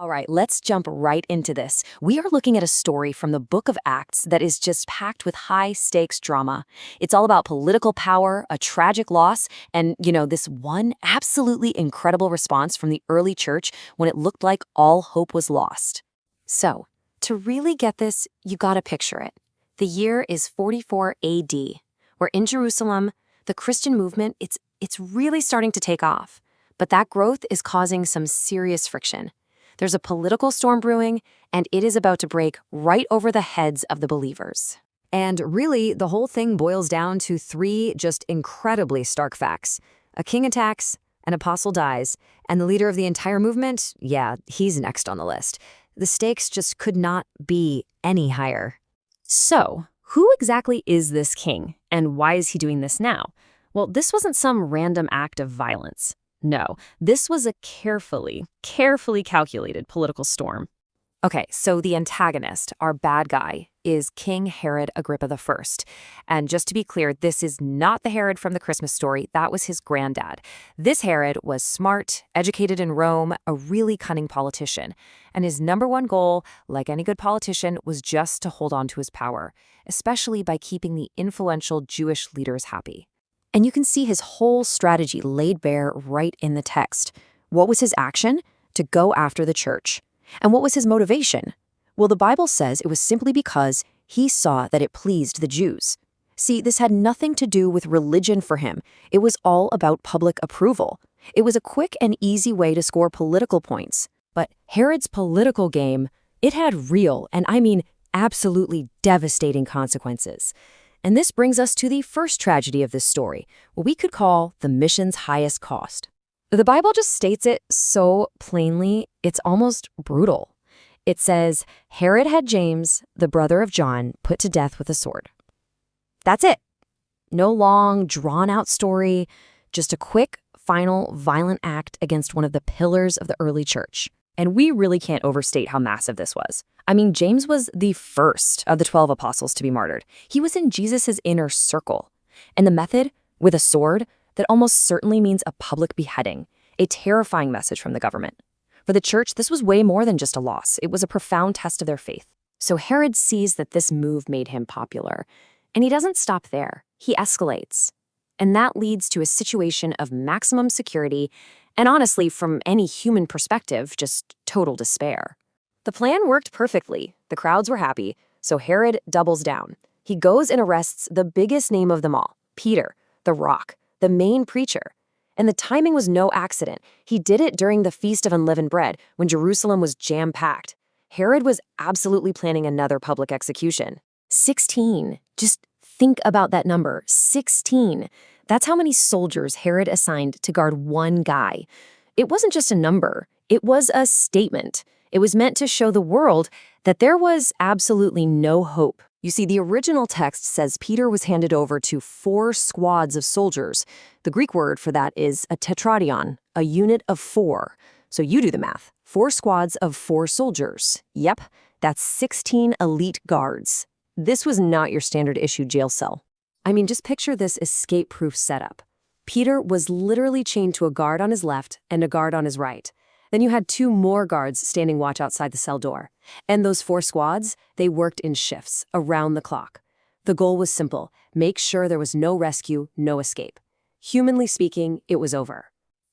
All right, let's jump right into this. We are looking at a story from the book of Acts that is just packed with high-stakes drama. It's all about political power, a tragic loss, and, this one absolutely incredible response from the early church when it looked like all hope was lost. So, to really get this, you gotta picture it. The year is 44 AD. We're in Jerusalem. The Christian movement, it's really starting to take off. But that growth is causing some serious friction. There's a political storm brewing, and it is about to break right over the heads of the believers. And really, the whole thing boils down to three just incredibly stark facts. A king attacks, an apostle dies, and the leader of the entire movement, yeah, he's next on the list. The stakes just could not be any higher. So, who exactly is this king, and why is he doing this now? Well, this wasn't some random act of violence. No, this was a carefully calculated political storm. Okay, so the antagonist, our bad guy, is King Herod Agrippa I. And just to be clear, this is not the Herod from the Christmas story. That was his granddad. This Herod was smart, educated in Rome, a really cunning politician. And his number one goal, like any good politician, was just to hold on to his power, especially by keeping the influential Jewish leaders happy. And you can see his whole strategy laid bare right in the text. What was his action? To go after the church. And what was his motivation? Well, the Bible says it was simply because he saw that it pleased the Jews. See, this had nothing to do with religion for him. It was all about public approval. It was a quick and easy way to score political points. But Herod's political game, it had real, and I mean absolutely devastating consequences. And this brings us to the first tragedy of this story, what we could call the mission's highest cost. The Bible just states it so plainly, it's almost brutal. It says, Herod had James, the brother of John, put to death with a sword. That's it. No long, drawn-out story, just a quick, final, violent act against one of the pillars of the early church. And we really can't overstate how massive this was. I mean, James was the first of the 12 apostles to be martyred. He was in Jesus' inner circle. And the method, with a sword, that almost certainly means a public beheading, a terrifying message from the government. For the church, this was way more than just a loss. It was a profound test of their faith. So Herod sees that this move made him popular. And he doesn't stop there. He escalates. And that leads to a situation of maximum security and honestly, from any human perspective, just total despair. The plan worked perfectly. The crowds were happy, so Herod doubles down. He goes and arrests the biggest name of them all, Peter, the Rock, the main preacher. And the timing was no accident. He did it during the Feast of Unleavened Bread, when Jerusalem was jam-packed. Herod was absolutely planning another public execution. 16. Just think about that number, 16. That's how many soldiers Herod assigned to guard one guy. It wasn't just a number, it was a statement. It was meant to show the world that there was absolutely no hope. You see, the original text says Peter was handed over to 4 squads of soldiers. The Greek word for that is a tetradion, a unit of 4. So you do the math. 4 squads of 4 soldiers. Yep, that's 16 elite guards. This was not your standard issue jail cell. I mean, just picture this escape-proof setup. Peter was literally chained to a guard on his left and a guard on his right. Then you had 2 more guards standing watch outside the cell door. And those 4 squads, they worked in shifts, around the clock. The goal was simple: make sure there was no rescue, no escape. Humanly speaking, it was over.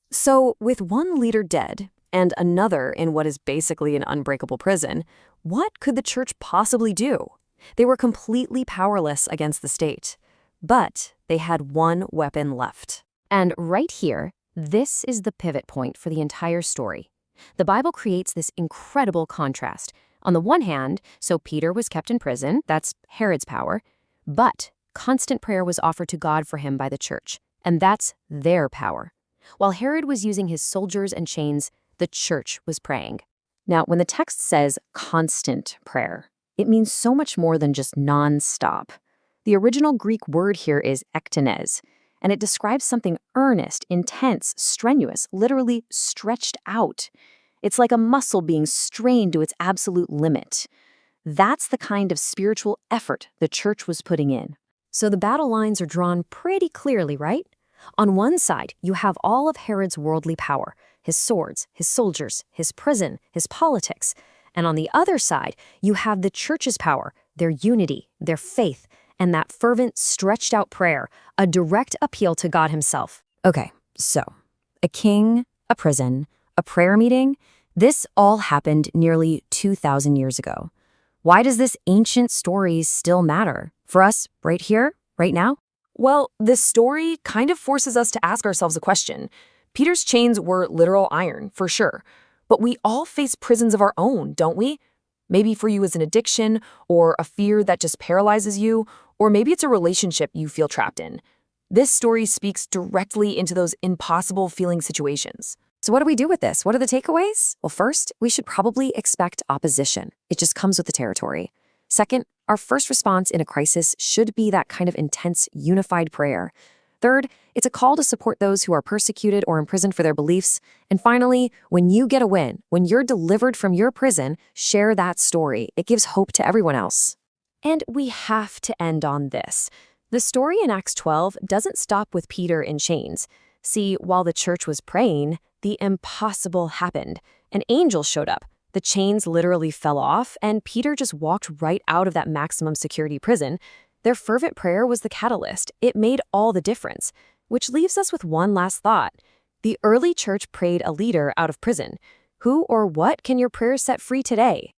So, with one leader dead, and another in what is basically an unbreakable prison, what could the church possibly do? They were completely powerless against the state. But they had one weapon left. And right here, this is the pivot point for the entire story. The Bible creates this incredible contrast. On the one hand, so Peter was kept in prison, that's Herod's power, but constant prayer was offered to God for him by the church, and that's their power. While Herod was using his soldiers and chains, the church was praying. Now, when the text says constant prayer, it means so much more than just non-stop. The original Greek word here is ektenes, and it describes something earnest, intense, strenuous, literally stretched out. It's like a muscle being strained to its absolute limit. That's the kind of spiritual effort the church was putting in. So the battle lines are drawn pretty clearly, right? On one side, you have all of Herod's worldly power, his swords, his soldiers, his prison, his politics. And on the other side, you have the church's power, their unity, their faith, and that fervent, stretched-out prayer, a direct appeal to God himself. Okay, so a king, a prison, a prayer meeting, this all happened nearly 2,000 years ago. Why does this ancient story still matter for us right here, right now? Well, this story kind of forces us to ask ourselves a question. Peter's chains were literal iron, for sure. But we all face prisons of our own, don't we? Maybe for you it's an addiction, or a fear that just paralyzes you, or maybe it's a relationship you feel trapped in. This story speaks directly into those impossible feeling situations. So what do we do with this? What are the takeaways? Well, first, we should probably expect opposition. It just comes with the territory. Second, our first response in a crisis should be that kind of intense, unified prayer. Third, it's a call to support those who are persecuted or imprisoned for their beliefs. And finally, when you get a win, when you're delivered from your prison, share that story. It gives hope to everyone else. And we have to end on this. The story in Acts 12 doesn't stop with Peter in chains. See, while the church was praying, the impossible happened. An angel showed up. The chains literally fell off, and Peter just walked right out of that maximum security prison. Their fervent prayer was the catalyst. It made all the difference. Which leaves us with one last thought. The early church prayed a leader out of prison. Who or what can your prayers set free today?